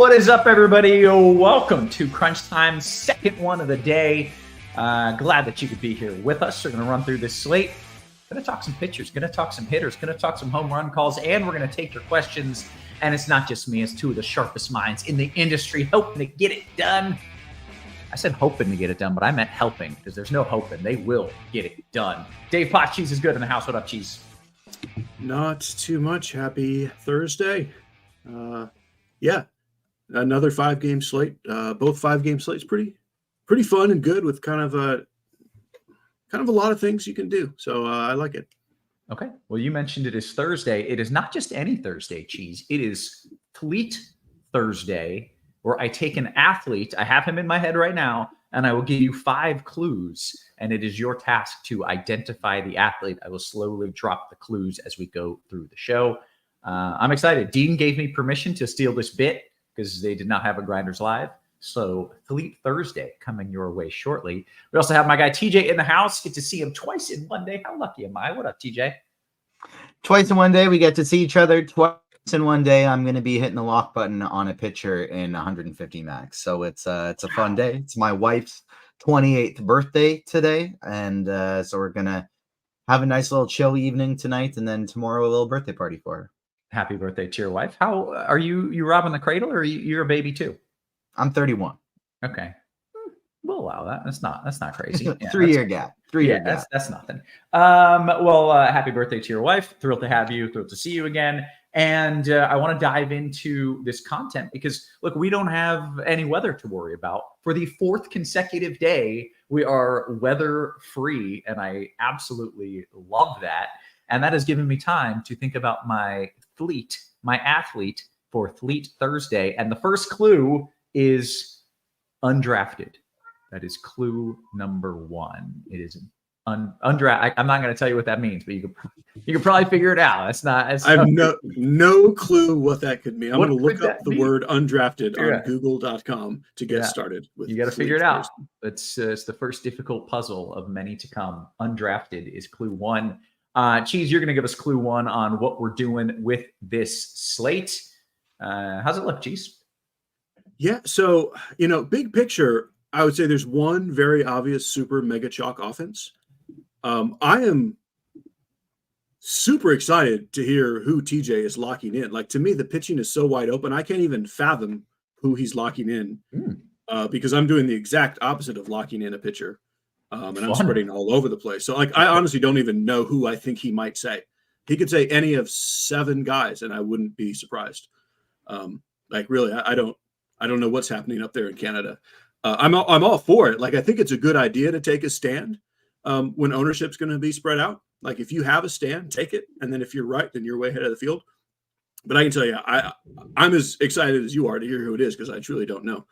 What is up, everybody? Welcome to Crunch Time's second one of the day. Glad that you could be here with us. We're going to run through this slate. Going to talk some pitchers, going to talk some hitters, going to talk some home run calls, and we're going to take your questions. And it's not just me, it's two of the sharpest minds in the industry hoping to get it done. I said hoping to get it done, but I meant helping, because there's no hoping. They will get it done. Dave Potts, Cheese is good in the house. What up, Cheese? Not too much. Happy Thursday. Yeah, another 5-game slate. Both 5-game slates pretty fun and good, with kind of a lot of things you can do. So I like it. Okay. Well, you mentioned it is Thursday. It is not just any Thursday, Cheese. It is Fleet Thursday, where I take an athlete. I have him in my head right now, and I will give you 5 clues, and it is your task to identify the athlete. I will slowly drop the clues as we go through the show. I'm excited. Dean gave me permission to steal this bit because they did not have a Grinders Live. So Fleet Thursday coming your way shortly. We also have my guy TJ in the house. Get to see him twice in one day. How lucky am I? What up, TJ? Twice in one day. We get to see each other twice in one day. I'm going to be hitting the lock button on a pitcher in 150 max. So it's a fun day. It's my wife's 28th birthday today. And so we're going to have a nice little chill evening tonight. And then tomorrow, a little birthday party for her. Happy birthday to your wife. How are you robbing the cradle, or you're a baby too? I'm 31. Okay. We'll allow that. That's not crazy. Yeah, 3-year gap. 3-year gap. That's nothing. Happy birthday to your wife. Thrilled to have you. Thrilled to see you again. And I want to dive into this content because, look, we don't have any weather to worry about. For the 4th consecutive day, we are weather free, and I absolutely love that. And that has given me time to think about my athlete for Fleet Thursday. And the first clue is undrafted. That is clue number 1. It is undrafted. I'm not going to tell you what that means, but you can probably figure it out. I have no clue what that could mean. I'm going to look up the word undrafted on google.com to get started with. You got to figure it out. It's the first difficult puzzle of many to come. Undrafted is clue 1. Cheese, you're going to give us clue 1 on what we're doing with this slate. How's it look, Cheese? Yeah, so, big picture, I would say there's one very obvious super mega chalk offense. I am super excited to hear who TJ is locking in. Like, to me, the pitching is so wide open, I can't even fathom who he's locking in because I'm doing the exact opposite of locking in a pitcher. And I'm spreading all over the place. So, I honestly don't even know who I think he might say. He could say any of 7 guys, and I wouldn't be surprised. Really, I don't know what's happening up there in Canada. I'm all for it. I think it's a good idea to take a stand when ownership's going to be spread out. If you have a stand, take it, and then if you're right, then you're way ahead of the field. But I can tell you, I'm as excited as you are to hear who it is because I truly don't know.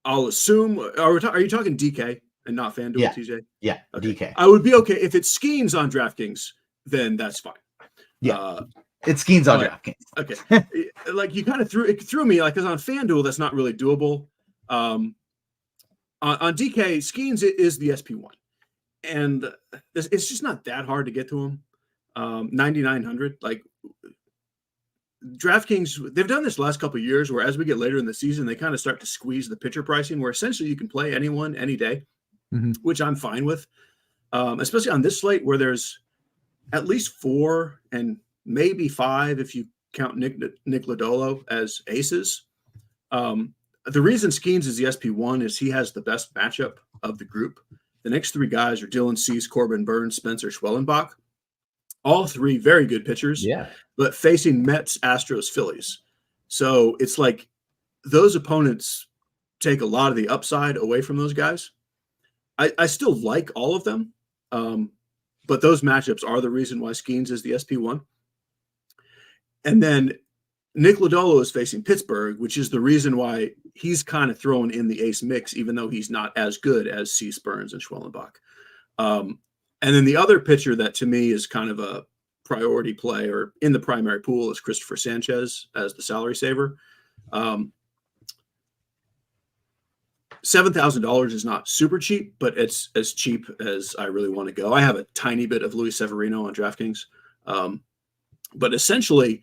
I'll assume. Are you talking DK and not FanDuel, yeah. TJ? Yeah, okay. DK. I would be okay if it's Skeens on DraftKings. Then that's fine. Yeah, it's Skeens on DraftKings. Okay, you kind of threw me because on FanDuel that's not really doable. On DK, Skeens is the SP1, and it's just not that hard to get to him. 9,900. DraftKings, they've done this last couple of years where as we get later in the season, they kind of start to squeeze the pitcher pricing where essentially you can play anyone any day, which I'm fine with, especially on this slate where there's at least 4 and maybe 5 if you count Nick Lodolo as aces. The reason Skeens is the SP1 is he has the best matchup of the group. The next 3 guys are Dylan Cease, Corbin Burns, Spencer Schwellenbach. All 3 very good pitchers, but facing Mets, Astros, Phillies. So it's those opponents take a lot of the upside away from those guys. I still like all of them, but those matchups are the reason why Skeens is the SP1. And then Nick Lodolo is facing Pittsburgh, which is the reason why he's kind of thrown in the ace mix, even though he's not as good as Cease, Burns, and Schwellenbach. And then the other pitcher that to me is kind of a priority play or in the primary pool is Christopher Sanchez as the salary saver. $7,000 is not super cheap, but it's as cheap as I really want to go. I have a tiny bit of Luis Severino on DraftKings. But essentially,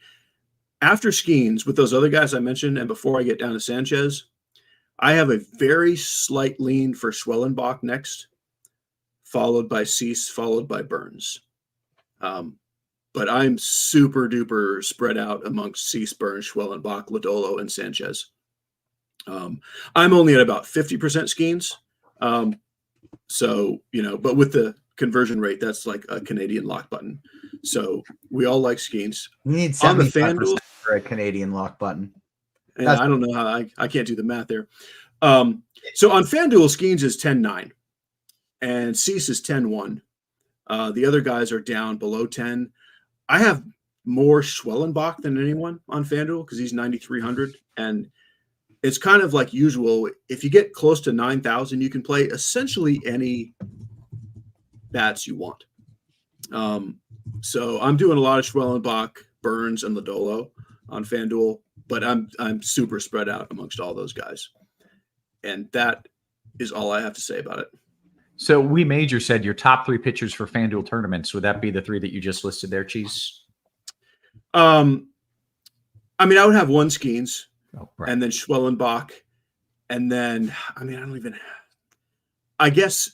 After Skeens, with those other guys I mentioned, and before I get down to Sanchez, I have a very slight lean for Schwellenbach next, followed by Cease, followed by Burns. But I'm super duper spread out amongst Cease, Burns, Schwellenbach, Lodolo, and Sanchez. I'm only at about 50% Skeens. So, but with the conversion rate, that's like a Canadian lock button. So we all like Skeens. You need On the 75% FanDuel for a Canadian lock button. And I don't know how I can't do the math there. So on FanDuel, Skeens is 10-9 and Cease is 10-1. The other guys are down below 10. I have more Schwellenbach than anyone on FanDuel because he's 9,300. And it's kind of like usual. If you get close to 9,000, you can play essentially any bats you want. So I'm doing a lot of Schwellenbach, Burns, and Lodolo on FanDuel, but I'm super spread out amongst all those guys. And that is all I have to say about it. So we Major said your top 3 pitchers for FanDuel tournaments. Would that be the 3 that you just listed there, Cheese? I mean, I would have one Skeens, and then Schwellenbach, and then I guess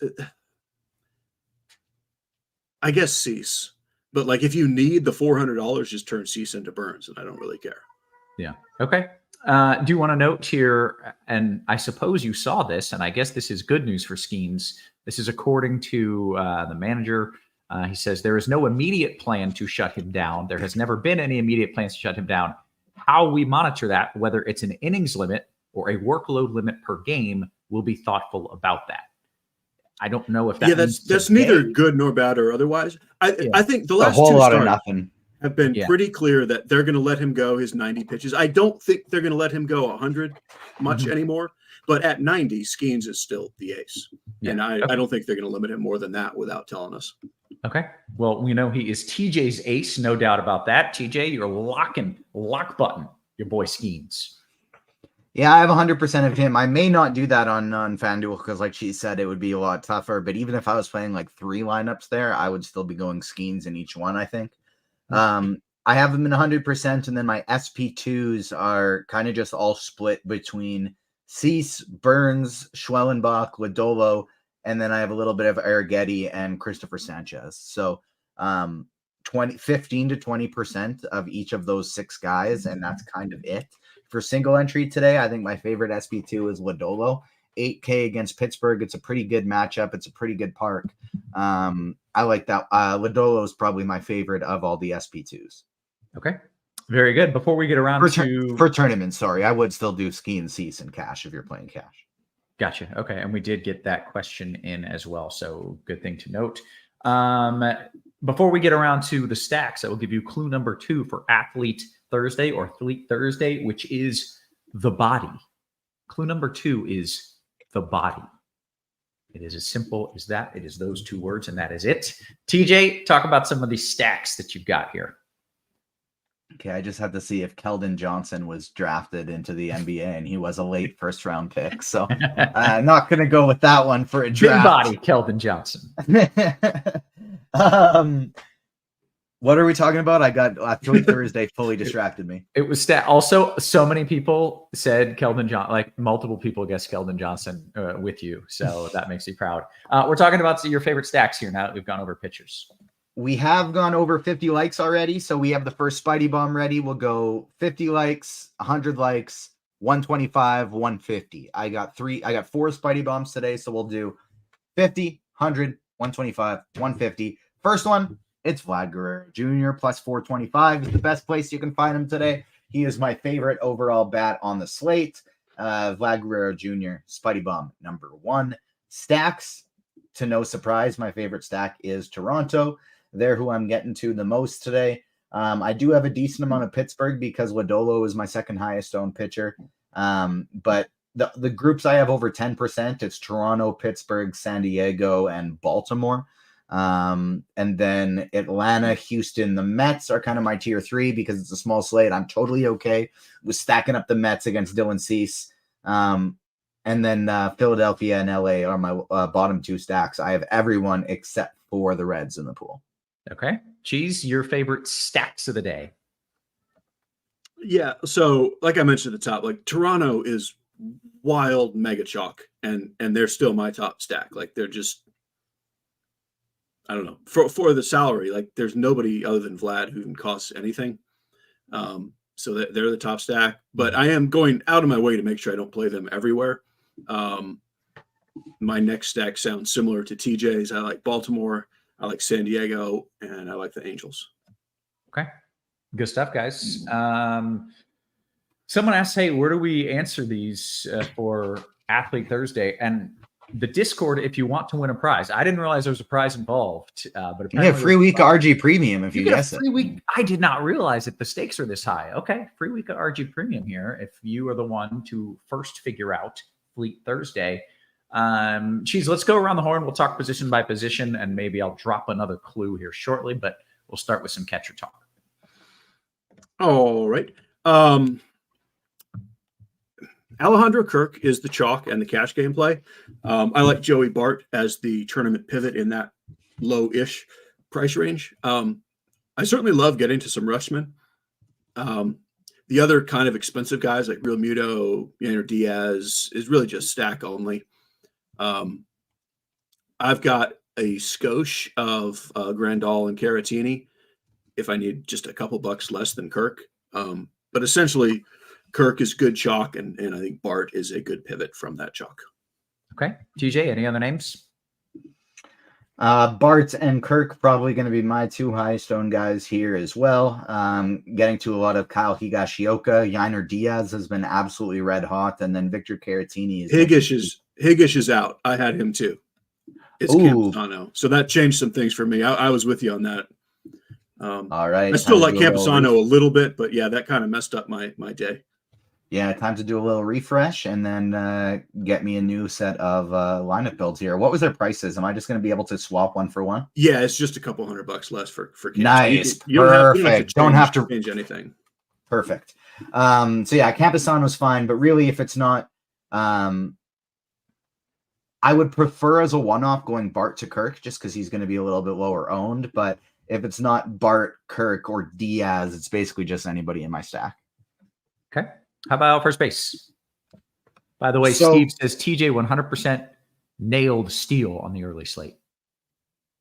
Cease. But like, if you need the $400, just turn Cease into Burns, and I don't really care. Yeah. Okay. Do you want to note here, and I suppose you saw this, and I guess this is good news for Skeens. This is according to the manager. He says there is no immediate plan to shut him down. There has never been any immediate plans to shut him down. How we monitor that, whether it's an innings limit or a workload limit per game, we'll be thoughtful about that. I don't know if that that's neither good nor bad or otherwise. I think the last a whole two lot starts of nothing have been pretty clear that they're going to let him go his 90 pitches. I don't think they're going to let him go 100 much anymore, but at 90, Skeens is still the ace. Yeah. And I don't think they're going to limit him more than that without telling us. Okay. Well, we know he is TJ's ace, no doubt about that. TJ, you're lock button your boy Skeens. Yeah, I have 100% of him. I may not do that on FanDuel because, like she said, it would be a lot tougher. But even if I was playing like 3 lineups there, I would still be going Skeens in each one, I think. I have them in 100%, and then my SP2s are kind of just all split between Cease, Burns, Schwellenbach, Lodolo, and then I have a little bit of Arrighetti and Christopher Sanchez. So 15 to 20% of each of those 6 guys, and that's kind of it. For single entry today, I think my favorite SP2 is Lodolo. 8K against Pittsburgh. It's a pretty good matchup. It's a pretty good park. I like that. Lodolo is probably my favorite of all the SP2s. Okay. Very good. Before we get around for tournaments, sorry, I would still do Ski and Cease and cash if you're playing cash. Gotcha. Okay. And we did get that question in as well. So good thing to note. Before we get around to the stacks, I will give you clue number 2 for Athlete Thursday or Athlete Thursday, which is the body. Clue number 2 is the body. It is as simple as that. It is those 2 words, and that is it. TJ, talk about some of these stacks that you've got here. Okay, I just had to see if Keldon Johnson was drafted into the NBA, and he was a late first-round pick. So I'm not going to go with that one for a draft. Big body, Keldon Johnson. What are we talking about? I got Athlete Thursday fully distracted me. It was also so many people said Keldon Johnson, like multiple people guessed Keldon Johnson with you. So that makes me proud. We're talking about your favorite stacks here now that we've gone over pitchers. We have gone over 50 likes already. So we have the first Spidey Bomb ready. We'll go 50 likes, 100 likes, 125, 150. I got 4 Spidey Bombs today. So we'll do 50, 100, 125, 150. First one, it's Vlad Guerrero Jr. plus 425 is the best place you can find him today. He is my favorite overall bat on the slate. Vlad Guerrero Jr., Spidey Bomb number 1. Stacks, to no surprise, my favorite stack is Toronto. They're who I'm getting to the most today. I do have a decent amount of Pittsburgh because Lodolo is my second highest owned pitcher. But the groups I have over 10%, it's Toronto, Pittsburgh, San Diego, and Baltimore. And then Atlanta, Houston, the Mets are kind of my tier 3 because it's a small slate. I'm totally okay with stacking up the Mets against Dylan Cease. And then Philadelphia and LA are my bottom 2 stacks. I have everyone except for the Reds in the pool. Okay. Cheese, your favorite stacks of the day. Yeah. So, like I mentioned at the top, like Toronto is wild mega chalk, and they're still my top stack. Like they're just, I don't know, for the salary. Like there's nobody other than Vlad who can cost anything. So they're the top stack. But I am going out of my way to make sure I don't play them everywhere. My next stack sounds similar to TJ's. I like Baltimore, I like San Diego, and I like the Angels. Okay. Good stuff, guys. Someone asked, hey, where do we answer these for Athlete Thursday? And the Discord, if you want to win a prize. I didn't realize there was a prize involved. But you get a free week of RG Premium if you guess it. Week. I did not realize that the stakes are this high. Okay, free week of RG Premium here. If you are the one to first figure out Fleet Thursday. Geez, let's go around the horn. We'll talk position by position, and maybe I'll drop another clue here shortly, but we'll start with some catcher talk. All right. Alejandro Kirk is the chalk and the cash game play. I like Joey Bart as the tournament pivot in that low-ish price range. I certainly love getting to some rushmen. The other kind of expensive guys like Real Muto, Diaz is really just stack only. I've got a skosh of Grandal and Caratini if I need just a couple bucks less than Kirk. But essentially, Kirk is good chalk, and I think Bart is a good pivot from that chalk. Okay. TJ, any other names? Bart and Kirk probably going to be my two highest owned guys here as well. Getting to a lot of Kyle Higashioka. Yainer Diaz has been absolutely red hot, and then Victor Caratini is Higgish is out. I had him too. It's Campusano. So that changed some things for me. I was with you on that. All right. I still like Campusano a little bit, but yeah, that kind of messed up my day. Yeah, time to do a little refresh and then get me a new set of lineup builds here. What was their prices? Am I just going to be able to swap one for one? Yeah, it's just a couple $100 less for Camp. Nice. You don't have to change anything. Perfect. So yeah, Campusano was fine, but really if it's not I would prefer as a one-off going Bart to Kirk just because he's going to be a little bit lower owned. But if it's not Bart, Kirk, or Diaz, it's basically just anybody in my stack. Okay. How about first base? By the way, Steve says TJ 100% nailed Steele on the early slate.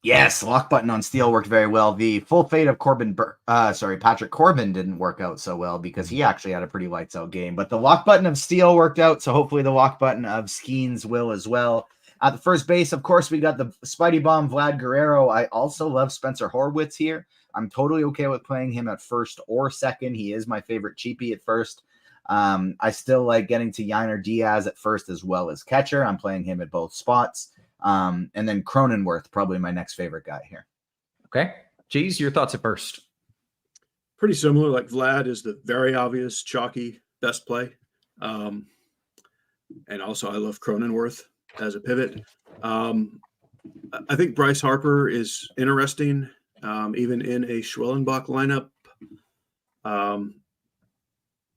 Yes, lock button on Steele worked very well. The full fade of Patrick Corbin didn't work out so well because he actually had a pretty lights out game. But the lock button of Steele worked out, so hopefully the lock button of Skeens will as well. At the first base, of course, we got the Spidey Bomb Vlad Guerrero. I also love Spencer Horwitz here. I'm totally okay with playing him at first or second. He is my favorite cheapie at first. I still like getting to Yainer Diaz at first as well as catcher. I'm playing him at both spots. And then Cronenworth, probably my next favorite guy here. Okay. Geez, your thoughts at first. Pretty similar. Like Vlad is the very obvious chalky best play. And also I love Cronenworth as a pivot. I think Bryce Harper is interesting, even in a Schwellenbach lineup.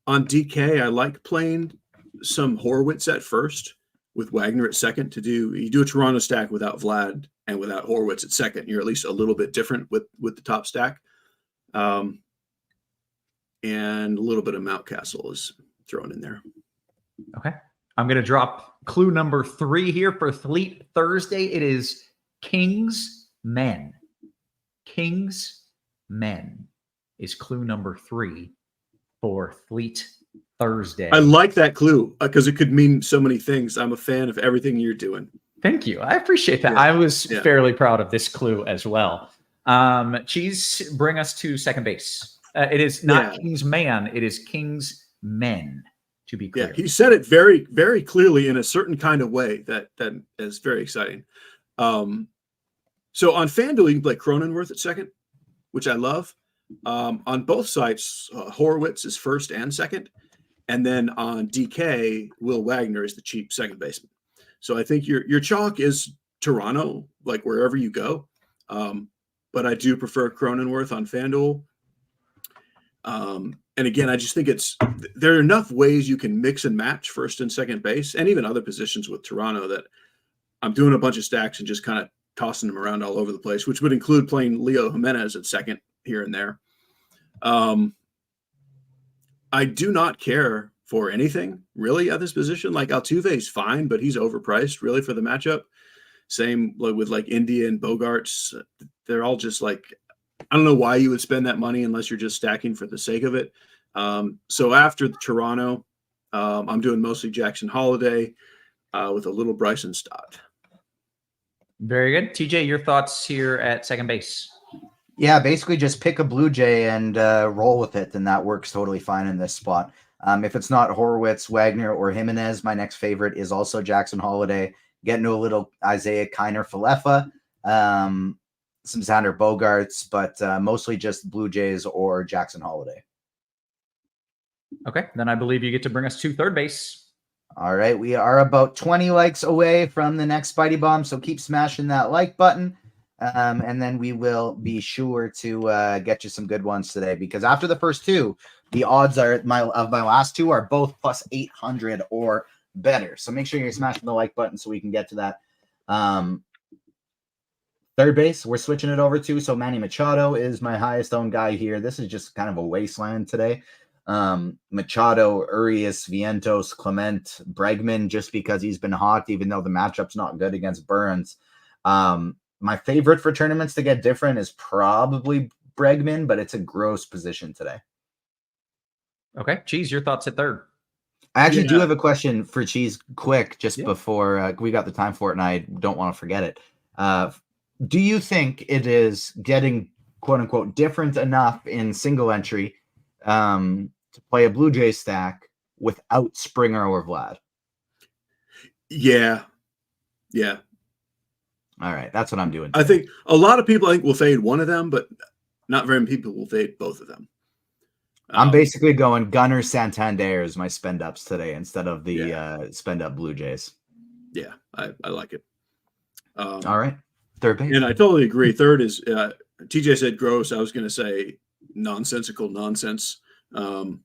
On DK, I like playing some Horwitz at first with Wagner at second you do a Toronto stack without Vlad and without Horwitz at second. You're at least a little bit different with the top stack. And a little bit of Mountcastle is thrown in there. Okay. I'm going to drop clue number 3 here for Fleet Thursday. It is Kings Men. Kings Men is clue number 3 for Fleet Thursday. I like that clue because it could mean so many things. I'm a fan of everything you're doing. Thank you. I appreciate that. Yeah. I was fairly proud of this clue as well. Cheese, bring us to second base. It is not King's Man. It is King's Men, to be clear. Yeah, he said it very, very clearly in a certain kind of way that is very exciting. So on FanDuel, you can play Cronenworth at second, which I love. On both sites, Horwitz is first and second. And then on DK, Will Wagner is the cheap second baseman. So I think your chalk is Toronto, like wherever you go. But I do prefer Cronenworth on FanDuel. And again, I just think there are enough ways you can mix and match first and second base and even other positions with Toronto that I'm doing a bunch of stacks and just kind of tossing them around all over the place, which would include playing Leo Jimenez at second here and there. I do not care for anything really at this position. Like Altuve's fine, but he's overpriced really for the matchup. Same with like India and Bogarts. They're all just like, I don't know why you would spend that money unless you're just stacking for the sake of it. So after Toronto, I'm doing mostly Jackson Holiday with a little Bryson Stott. Very good. TJ, your thoughts here at second base? Yeah, basically just pick a Blue Jay and roll with it, and that works totally fine in this spot. If it's not Horwitz, Wagner, or Jimenez, my next favorite is also Jackson Holiday. Get into a little Isaiah Kiner Falefa, some Xander Bogarts, but mostly just Blue Jays or Jackson Holiday. Okay, then I believe you get to bring us to third base. All right, we are about 20 likes away from the next Spidey Bomb, so keep smashing that like button. And then we will be sure to get you some good ones today, because after the first two, the odds are my last two are both plus 800 or better. So make sure you're smashing the like button so we can get to that. Third base, we're switching it over to. So Manny Machado is my highest owned guy here. This is just kind of a wasteland today. Machado, Urias, Vientos, Clement, Bregman, just because he's been hot, even though the matchup's not good against Burns. My favorite for tournaments to get different is probably Bregman, but it's a gross position today. Okay, Cheese, your thoughts at third? I actually do have a question for Cheese quick, just before we got the time for it, and I don't want to forget it. Do you think it is getting, quote unquote, different enough in single entry to play a Blue Jay stack without Springer or Vlad? Yeah. All right, that's what I'm doing. I think a lot of people will fade one of them, but not very many people will fade both of them. I'm basically going Gunnar Santander as my spend ups today instead of the spend up Blue Jays. Yeah, I like it. All right, third base. And I totally agree. Third is TJ said gross. I was going to say nonsensical nonsense. On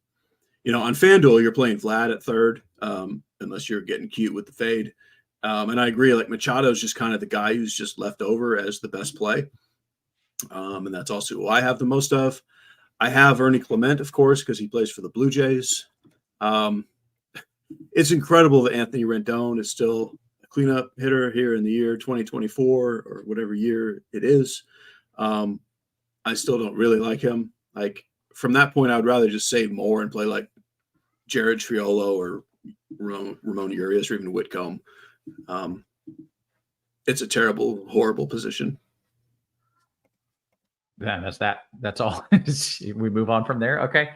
FanDuel, you're playing Vlad at third, unless you're getting cute with the fade. And I agree, like Machado's just kind of the guy who's just left over as the best play. And that's also who I have the most of. I have Ernie Clement, of course, because he plays for the Blue Jays. It's incredible that Anthony Rendon is still a cleanup hitter here in the year 2024 or whatever year it is. I still don't really like him. Like, from that point, I'd rather just save more and play like Jared Triolo or Ramon Urias or even Whitcomb. It's a terrible, horrible position. Yeah, that's that. That's all. We move on from there. Okay.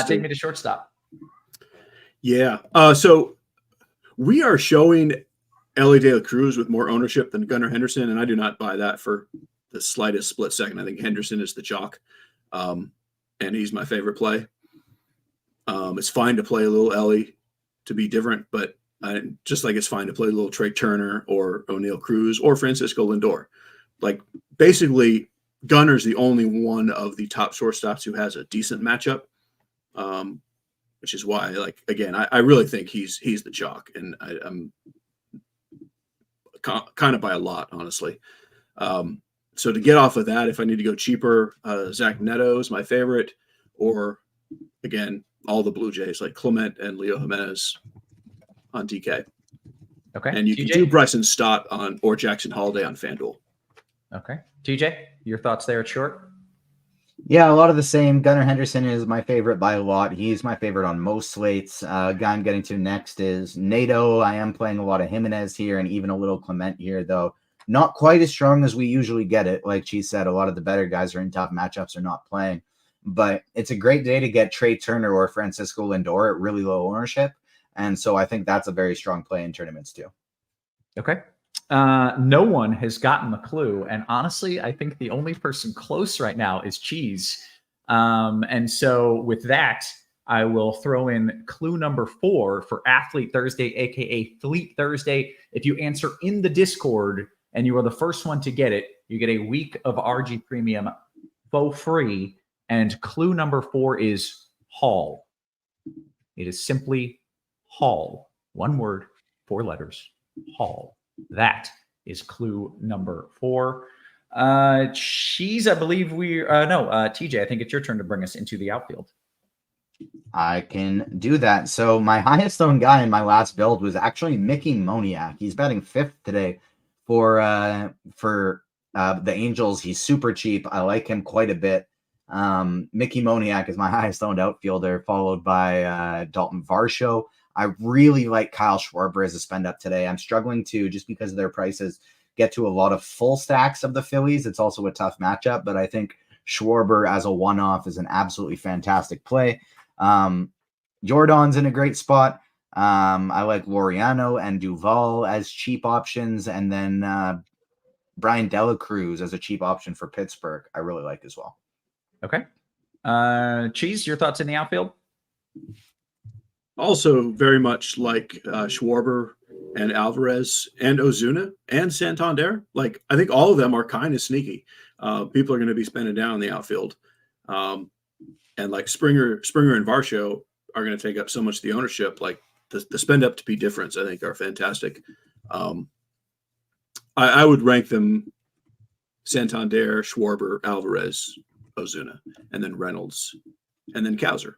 Take me to shortstop. Yeah. So we are showing Ellie De La Cruz with more ownership than Gunnar Henderson, and I do not buy that for the slightest split second. I think Henderson is the chalk, and he's my favorite play. It's fine to play a little Ellie to be different, but just like it's fine to play a little Trey Turner or O'Neal Cruz or Francisco Lindor. Like, basically, Gunnar's the only one of the top shortstops who has a decent matchup, which is why, like, again, I really think he's the chalk, and I'm kind of by a lot, honestly. So to get off of that, if I need to go cheaper, Zach Neto is my favorite, or again, all the Blue Jays like Clement and Leo Jimenez on DK. Okay. And you TJ? can do Bryson Stott or Jackson Holiday on FanDuel. Okay. TJ, your thoughts there at short? Yeah, a lot of the same. Gunnar Henderson is my favorite by a lot. He's my favorite on most slates. Guy I'm getting to next is Nato. I am playing a lot of Jimenez here and even a little Clement here, though. Not quite as strong as we usually get it. Like she said, a lot of the better guys are in tough matchups, are not playing. But it's a great day to get Trey Turner or Francisco Lindor at really low ownership. And so I think that's a very strong play in tournaments too. Okay. No one has gotten the clue. And honestly, I think the only person close right now is Cheese. And so with that, I will throw in clue number 4 for Athlete Thursday, aka Fleet Thursday. If you answer in the Discord and you are the first one to get it, you get a week of RG Premium for free. And clue number 4 is Hall. It is simply Hall. One word, 4 letters. Hall. That is clue number 4. Cheese, I believe TJ, I think it's your turn to bring us into the outfield. I can do that. So my highest owned guy in my last build was actually Mickey Moniak. He's betting 5th today for the Angels. He's super cheap. I like him quite a bit. Mickey Moniak is my highest owned outfielder, followed by Dalton Varsho. I really like Kyle Schwarber as a spend up today. I'm struggling to, just because of their prices, get to a lot of full stacks of the Phillies. It's also a tough matchup, but I think Schwarber as a one-off is an absolutely fantastic play. Jordan's in a great spot. I like Laureano and Duvall as cheap options, and then Brian Dela Cruz as a cheap option for Pittsburgh I really like as well. Okay. Cheese, your thoughts in the outfield? Also very much like Schwarber and Alvarez and Ozuna and Santander. Like, I think all of them are kind of sneaky. People are going to be spending down in the outfield. And like Springer and Varsho are going to take up so much of the ownership. Like the spend up to be difference, I think, are fantastic. I would rank them Santander, Schwarber, Alvarez, Ozuna, and then Reynolds, and then Kowser.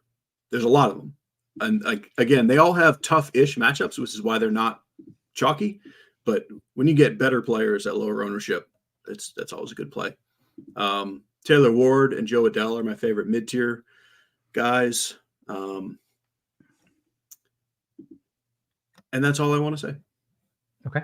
There's a lot of them. And like, again, they all have tough-ish matchups, which is why they're not chalky. But when you get better players at lower ownership, that's always a good play. Taylor Ward and Joe Adell are my favorite mid-tier guys. And that's all I want to say. Okay.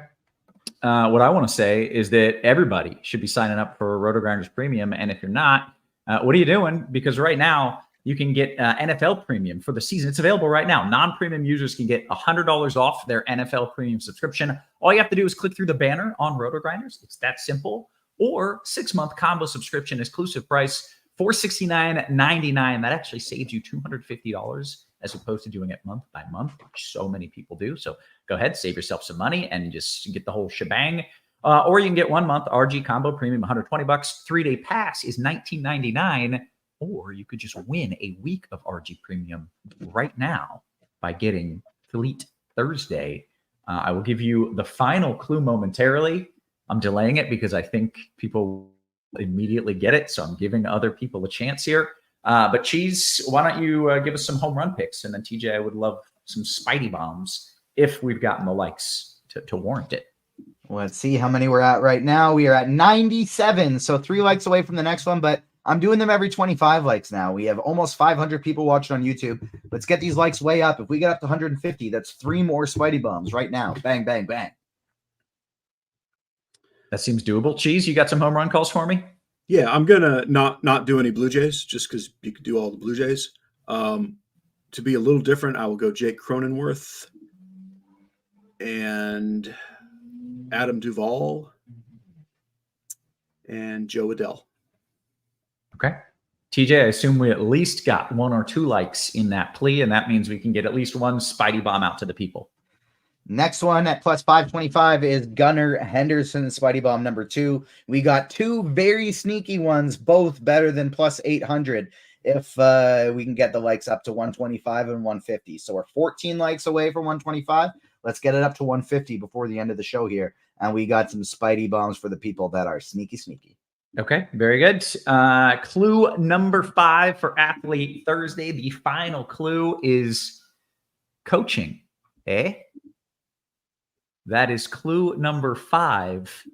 What I want to say is that everybody should be signing up for RotoGrinders Premium. And if you're not, what are you doing? Because right now you can get NFL Premium for the season. It's available right now. Non-premium users can get $100 off their NFL Premium subscription. All you have to do is click through the banner on RotoGrinders. It's that simple. Or 6-month combo subscription, exclusive price $469.99. That actually saves you $250 as opposed to doing it month by month, which so many people do. So go ahead, save yourself some money and just get the whole shebang. Or you can get 1 month RG combo premium, $120. 3-day pass is $19.99. Or you could just win a week of RG premium right now by getting Fleet Thursday. I will give you the final clue momentarily. I'm delaying it because I think people immediately get it. So I'm giving other people a chance here. But Cheese, why don't you give us some home run picks? And then TJ, I would love some Spidey bombs if we've gotten the likes to warrant it. Let's see how many we're at right now. We are at 97. So 3 likes away from the next one, but I'm doing them every 25 likes now. We have almost 500 people watching on YouTube. Let's get these likes way up. If we get up to 150, that's 3 more Spidey bombs right now. Bang, bang, bang. That seems doable. Cheese, you got some home run calls for me? Yeah, I'm gonna not do any Blue Jays just because you could do all the Blue Jays. To be a little different, I will go Jake Cronenworth and Adam Duvall and Joe Adell. Okay. TJ, I assume we at least got 1 or 2 likes in that plea, and that means we can get at least 1 Spidey bomb out to the people. Next one at plus 525 is Gunnar Henderson, Spidey Bomb number 2. We got 2 very sneaky ones, both better than plus 800 if we can get the likes up to 125 and 150. So we're 14 likes away from 125. Let's get it up to 150 before the end of the show here. And we got some Spidey Bombs for the people that are sneaky, sneaky. Okay, very good. Clue number 5 for Athlete Thursday. The final clue is coaching. That is clue number 5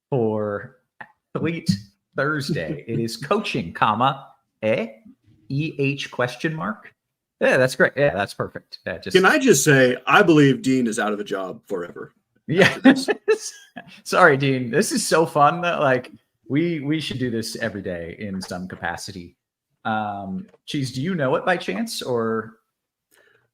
for Athlete Thursday. It is coaching, comma, EH question mark. Yeah, that's great. Yeah, that's perfect. Can I just say, I believe Dean is out of a job forever. Yeah. Sorry, Dean. This is so fun. Like we should do this every day in some capacity. Cheese, do you know it by chance or?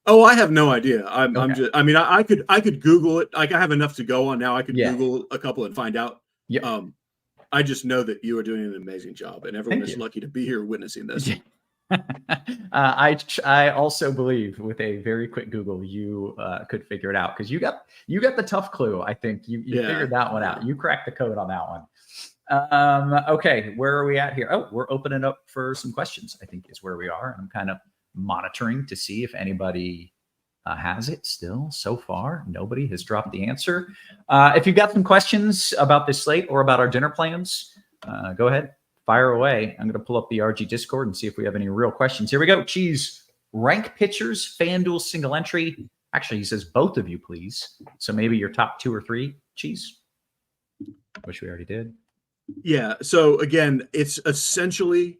Oh, I have no idea. I'm just. I mean, I could Google it. Like I have enough to go on now. I could Google a couple and find out. Yeah. I just know that you are doing an amazing job, and everyone is lucky to be here witnessing this. I also believe with a very quick Google, you could figure it out because you got the tough clue. I think you figured that one out. You cracked the code on that one. Okay, where are we at here? Oh, we're opening up for some questions. I think is where we are. I'm kind of monitoring to see if anybody has it still. So far, nobody has dropped the answer. If you've got some questions about this slate or about our dinner plans, go ahead, fire away. I'm going to pull up the RG Discord and see if we have any real questions. Here we go. Cheese, rank pitchers, FanDuel single entry. Actually, he says both of you, please. So maybe your top 2 or 3, Cheese. Which we already did. Yeah. So again, it's essentially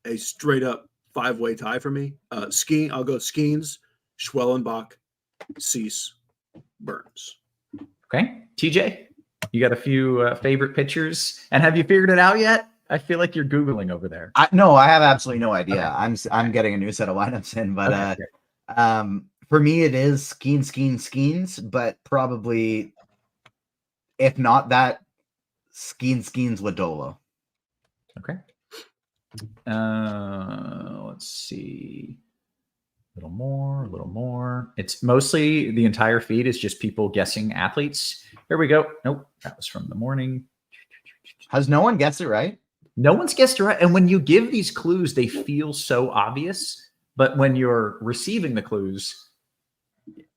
a straight up 5-way tie for me. Skiing, I'll go Skeens, Schwellenbach, Cease, Burns. Okay. TJ, you got a few favorite pitchers. And have you figured it out yet? I feel like you're Googling over there. No, I have absolutely no idea. Okay. I'm getting a new set of lineups in, but Okay, for me it is Skeens, but probably if not that, Skeens Ladola. Okay. Let's see. A little more. It's mostly the entire feed is just people guessing athletes. Here we go. Nope, that was from the morning. Has no one guessed it right? No one's guessed it right. And when you give these clues, they feel so obvious. But when you're receiving the clues,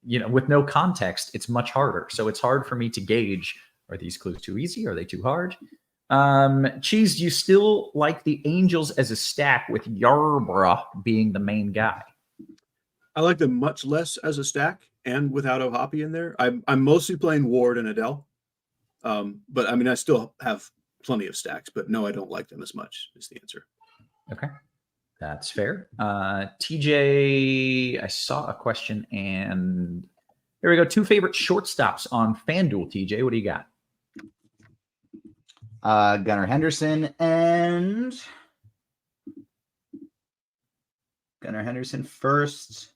with no context, it's much harder. So it's hard for me to gauge, are these clues too easy? Are they too hard? Cheese, do you still like the Angels as a stack with Yarbrough being the main guy? I like them much less as a stack and without O'Hoppe in there. I'm mostly playing Ward and Adele. But I mean, I still have plenty of stacks, but no, I don't like them as much is the answer. Okay. That's fair. TJ, I saw a question and here we go. 2 favorite shortstops on FanDuel, TJ. What do you got? Gunnar Henderson first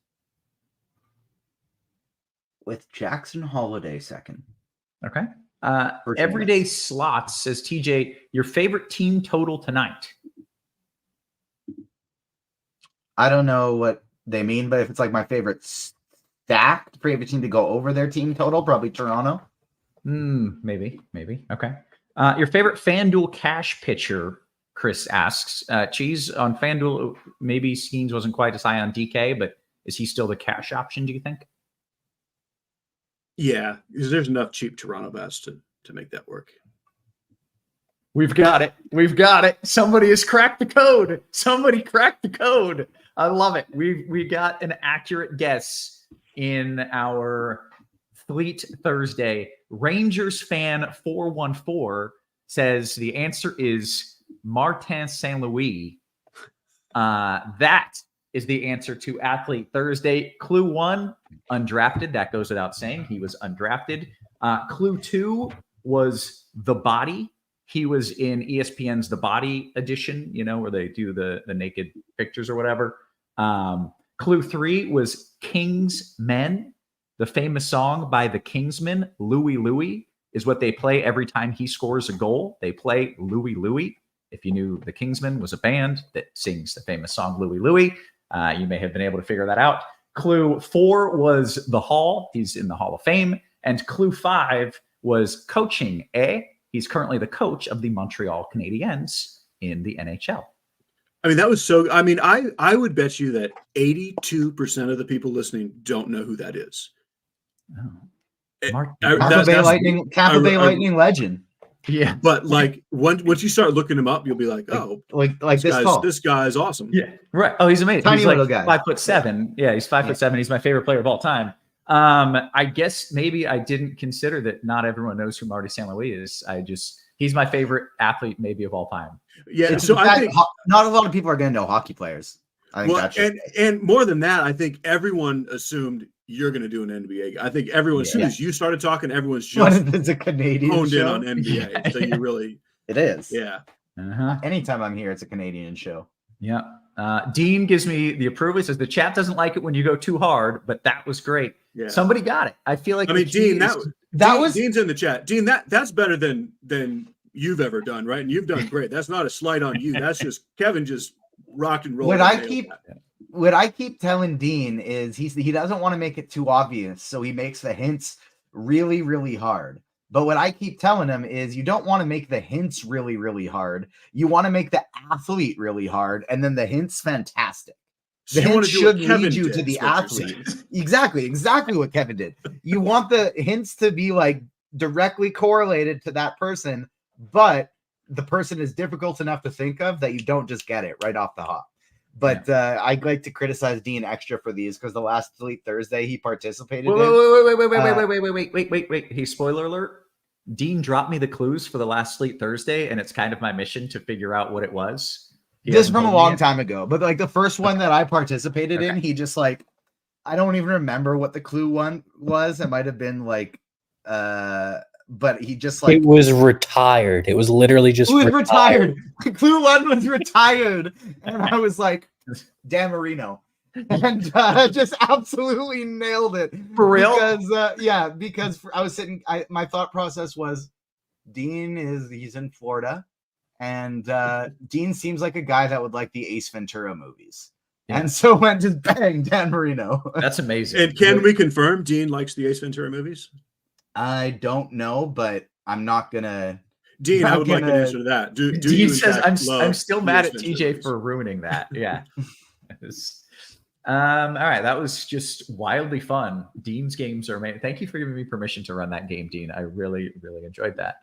with Jackson Holiday second. Okay. Everyday Slots says, TJ, your favorite team total tonight? I don't know what they mean, but if it's like my favorite stack, favorite team to go over their team total, probably Toronto. Maybe. Okay. Your favorite FanDuel cash pitcher, Chris asks. Cheese, on FanDuel, maybe Skeens wasn't quite as high on DK, but is he still the cash option, do you think? Yeah, because there's enough cheap Toronto bats to make that work. We've got it. Somebody has cracked the code. Somebody cracked the code. I love it. We got an accurate guess in our Fleet Thursday. Rangers fan 414 says the answer is Martin St. Louis. That is the answer to Athlete Thursday. Clue 1, undrafted. That goes without saying. He was undrafted. Clue 2 was The Body. He was in ESPN's The Body edition, where they do the naked pictures or whatever. Clue 3 was King's Men. The famous song by the Kingsmen, Louie Louie, is what they play every time he scores a goal. They play Louie Louie. If you knew the Kingsmen was a band that sings the famous song Louie Louie, you may have been able to figure that out. Clue 4 was The Hall. He's in the Hall of Fame. And clue 5 was coaching. He's currently the coach of the Montreal Canadiens in the NHL. I mean, that was so. I mean, I would bet you that 82% of the people listening don't know who that is. Tampa Bay Lightning legend. Yeah, but like once you start looking him up, you'll be like, oh, like this guy is awesome. Yeah, right. Oh, he's amazing. Tiny he's little like guy. 5'7". Yeah, he's 5'7". He's my favorite player of all time. I guess maybe I didn't consider that not everyone knows who Marty St. Louis is. He's my favorite athlete maybe of all time. Yeah, so I think not a lot of people are going to know hockey players. I think that's and more than that, I think everyone assumed you're going to do an NBA. I think everyone, as soon as you started talking, everyone's just it's a Canadian honed show. in on NBA. Yeah. So you really, it is. Yeah. Anytime I'm here, it's a Canadian show. Yeah. Dean gives me the approval. He says the chat doesn't like it when you go too hard, but that was great. Yeah. Somebody got it. I feel like Dean, Dean's in the chat. Dean, that's better than you've ever done, right? And you've done great. That's not a slight on you. That's just Kevin just rocked and rolled. What I keep telling Dean is he doesn't want to make it too obvious, so he makes the hints really, really hard. But what I keep telling him is you don't want to make the hints really, really hard. You want to make the athlete really hard, and then the hints fantastic. The hints should lead you to the athlete. Exactly what Kevin did. You want the hints to be like directly correlated to that person, but the person is difficult enough to think of that you don't just get it right off the hop. But I'd like to criticize Dean extra for these because the last Delete Thursday he participated in. Wait. Hey, spoiler alert. Dean dropped me the clues for the last Sleep Thursday, and it's kind of my mission to figure out what it was. This is from a long time ago, but like the first one that I participated in, he just like, I don't even remember what the clue one was. It might have been like, but he just like, it was retired. It was literally just retired. Clue one was retired, and I was like, Dan Marino. And just absolutely nailed it for real. Because I was sitting. My thought process was, he's in Florida, and Dean seems like a guy that would like the Ace Ventura movies, and so went just bang Dan Marino. That's amazing. And can we confirm Dean likes the Ace Ventura movies? I don't know, but I'm not gonna. Dean, I would like an answer to that. Dean says I'm still mad at TJ for ruining that. Yeah. All right, that was just wildly fun. Dean's games are amazing. Thank you for giving me permission to run that game, Dean. I really enjoyed that.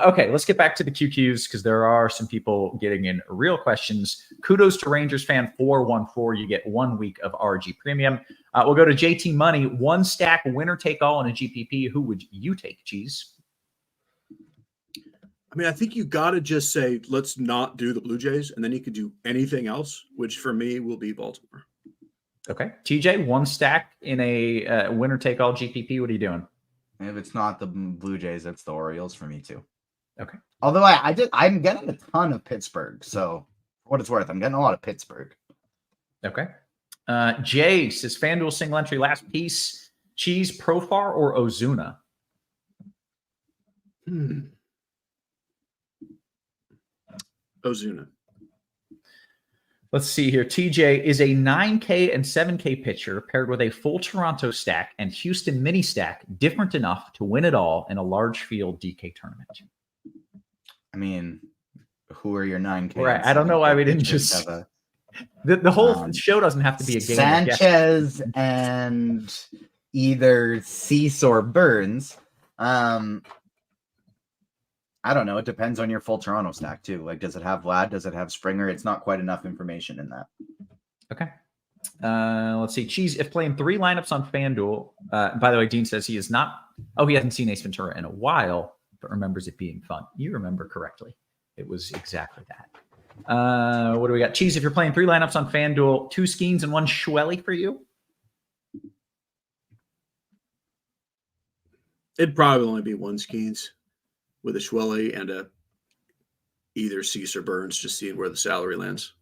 Okay, let's get back to the QQs because there are some people getting in real questions. Kudos to Rangers fan 414. You get 1 week of RG Premium. We'll go to JT Money. 1 stack winner take all in a GPP. Who would you take, Cheese? I mean, I think you got to just say, let's not do the Blue Jays, and then you could do anything else, which for me will be Baltimore. Okay. TJ, 1 stack in a winner take all GPP. What are you doing? If it's not the Blue Jays, it's the Orioles for me too. Okay. Although I'm getting a ton of Pittsburgh, so for what it's worth, I'm getting a lot of Pittsburgh. Okay. Jay says FanDuel single entry last piece. Cheese, Profar, or Ozuna? Ozuna. Let's see here. TJ is a 9K and 7K pitcher paired with a full Toronto stack and Houston mini stack different enough to win it all in a large field DK tournament. I mean, who are your 9K? Right. I don't know why we didn't just the whole show doesn't have to be a game. Sanchez and either Cease or Burns. I don't know. It depends on your full Toronto stack too. Like, does it have Vlad? Does it have Springer? It's not quite enough information in that. Okay. Let's see. Cheese, if playing 3 lineups on FanDuel, by the way, Dean says he is not. Oh, he hasn't seen Ace Ventura in a while, but remembers it being fun. You remember correctly. It was exactly that. What do we got? Cheese, if you're playing 3 lineups on FanDuel, 2 Skeens and 1 Schwelly for you? It'd probably only be 1 Skeens with a Schwelly and a either Cease or Burns, just seeing where the salary lands.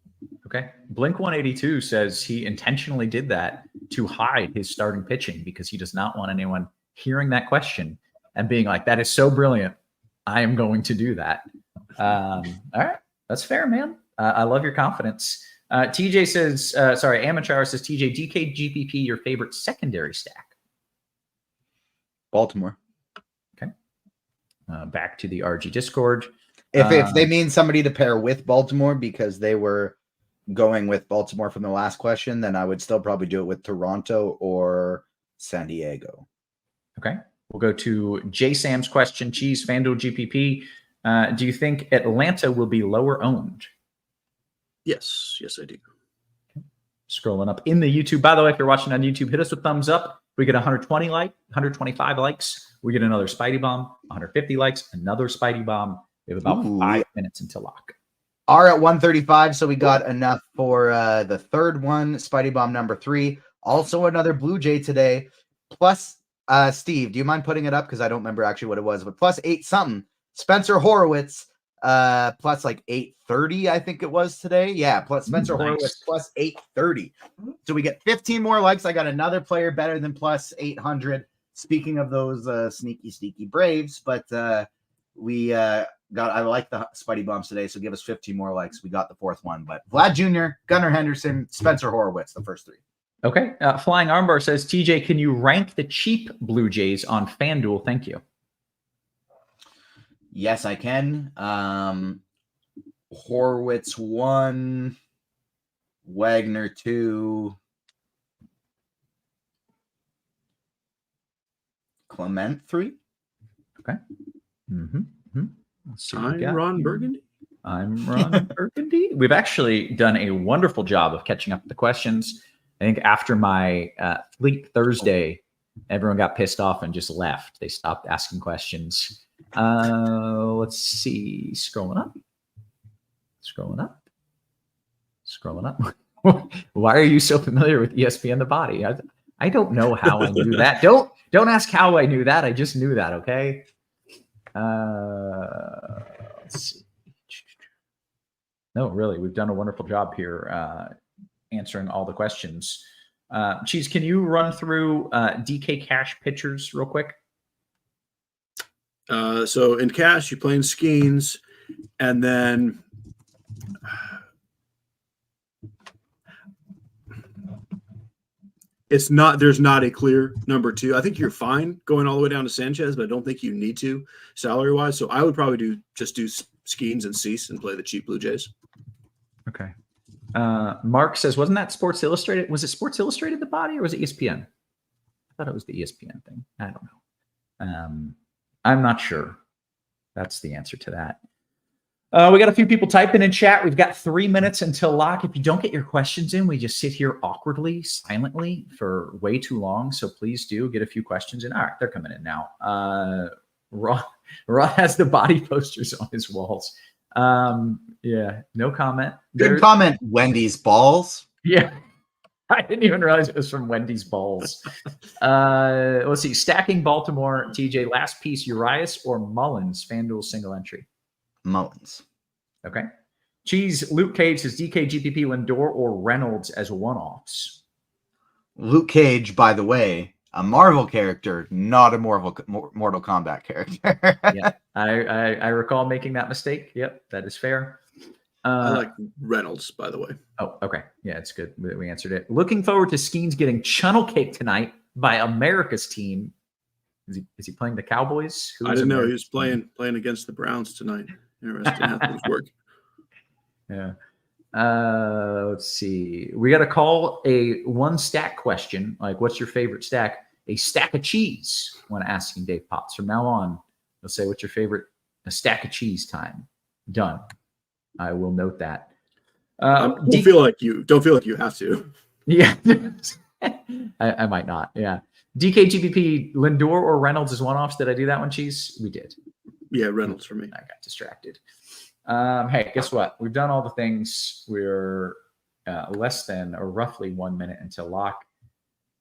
Okay. Blink 182 says he intentionally did that to hide his starting pitching because he does not want anyone hearing that question and being like, that is so brilliant. I am going to do that. All right. That's fair, man. I love your confidence. TJ says, Amateur says, TJ, DK GPP, your favorite secondary stack? Baltimore. Okay. Back to the RG Discord. If they mean somebody to pair with Baltimore because they were going with Baltimore from the last question, then I would still probably do it with Toronto or San Diego. Okay. We'll go to J Sam's question. Cheese, FanDuel GPP. Do you think Atlanta will be lower owned? Yes, I do. Okay. Scrolling up in the YouTube. By the way, if you're watching on YouTube, hit us with thumbs up. We get 125 likes. We get another Spidey Bomb. 150 likes, another Spidey Bomb. We have about 5 minutes until lock. Are at 135, so we got enough for the third one, Spidey Bomb number 3. Also another Blue Jay today. Plus, Steve, do you mind putting it up? Because I don't remember actually what it was, but plus 8 something. Spencer Horowitz, plus like 830, I think it was today. Yeah, plus Spencer Horowitz, plus 830. So we get 15 more likes. I got another player better than plus 800. Speaking of those sneaky Braves, but I like the Spidey Bombs today, so give us 15 more likes. We got the 4th one, but Vlad Jr., Gunnar Henderson, Spencer Horowitz, the first 3. Okay. Flying Armbar says, TJ, can you rank the cheap Blue Jays on FanDuel? Thank you. Yes, I can. Horowitz 1, Wagner 2, Clement 3. Okay. Let's see what we got Ron here. Burgundy. I'm Ron Burgundy. We've actually done a wonderful job of catching up with the questions. I think after my Fleet Thursday, everyone got pissed off and just left. They stopped asking questions. Let's see. Scrolling up. Why are you so familiar with ESPN The Body? I don't know how I knew that. Don't ask how I knew that. I just knew that, okay? Let's see. No, really, we've done a wonderful job here answering all the questions. Cheese, can you run through DK Cash pitchers real quick? So in Cash, you're playing Skeens, and then there's not a clear number 2. I think you're fine going all the way down to Sanchez, but I don't think you need to salary wise. So I would probably just do Skeens and Cease and play the cheap Blue Jays. Okay. Mark says, wasn't that Sports Illustrated? Was it Sports Illustrated The Body or was it ESPN? I thought it was the ESPN thing. I don't know. I'm not sure. That's the answer to that. We got a few people typing in chat. We've got 3 minutes until lock. If you don't get your questions in, we just sit here awkwardly, silently for way too long. So please do get a few questions in. All right, they're coming in now. Rod has the body posters on his walls. Yeah, no comment. Good comment, Wendy's balls. Yeah. I didn't even realize it was from Wendy's balls. Let's see. Stacking Baltimore, TJ. Last piece, Urias or Mullins? FanDuel single entry. Mullins. Okay. Cheese, Luke Cage says DK, GPP, Lindor, or Reynolds as one-offs. Luke Cage, by the way, a Marvel character, not a Mortal Kombat character. Yeah, I recall making that mistake. Yep, that is fair. I like Reynolds, by the way. Oh, okay. Yeah, it's good. We answered it. Looking forward to Skeens getting chunnel cake tonight by America's team. Is he playing the Cowboys? I didn't know he was playing against the Browns tonight. Interesting how things work. Yeah. Let's see. We got to call a one stack question. Like, what's your favorite stack? A stack of cheese when asking Dave Potts. From now on, let's say, what's your favorite? A stack of cheese time. Done. I will note that. Don't feel like you have to. Yeah. I might not. Yeah. DK, Lindor or Reynolds is one-offs. Did I do that one, Cheese? We did. Yeah, Reynolds for me. I got distracted. Hey, guess what? We've done all the things. We're less than or roughly 1 minute until lock.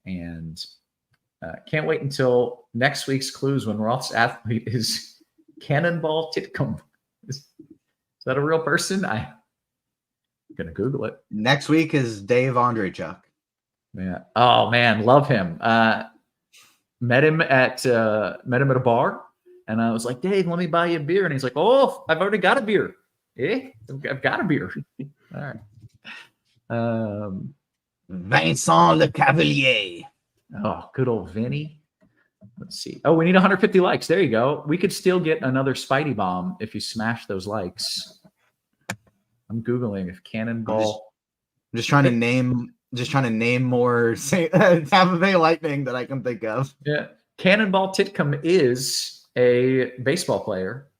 And can't wait until next week's clues when Roth's athlete is Cannonball Titcomb. Is that a real person? I'm going to Google it. Next week is Dave Andreychuk. Yeah. Oh, man. Love him. Met him at a bar. And I was like, Dave, let me buy you a beer. And he's like, oh, I've already got a beer. I've got a beer. All right. Vincent Le Cavalier. Oh, good old Vinny. Let's see. Oh, we need 150 likes. There you go. We could still get another Spidey bomb if you smash those likes. I'm Googling if Cannonball. I'm just trying to name more Tampa Bay Lightning that I can think of. Yeah. Cannonball Titcomb is a baseball player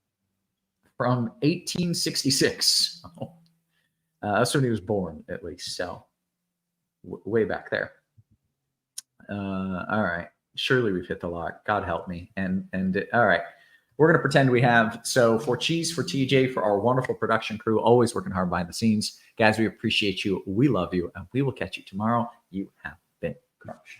from 1866. That's when he was born, at least. So way back there. All right. Surely we've hit the lock. God help me. And all right. We're going to pretend we have. So for Cheese, for TJ, for our wonderful production crew, always working hard behind the scenes. Guys, we appreciate you. We love you. And we will catch you tomorrow. You have been crushed.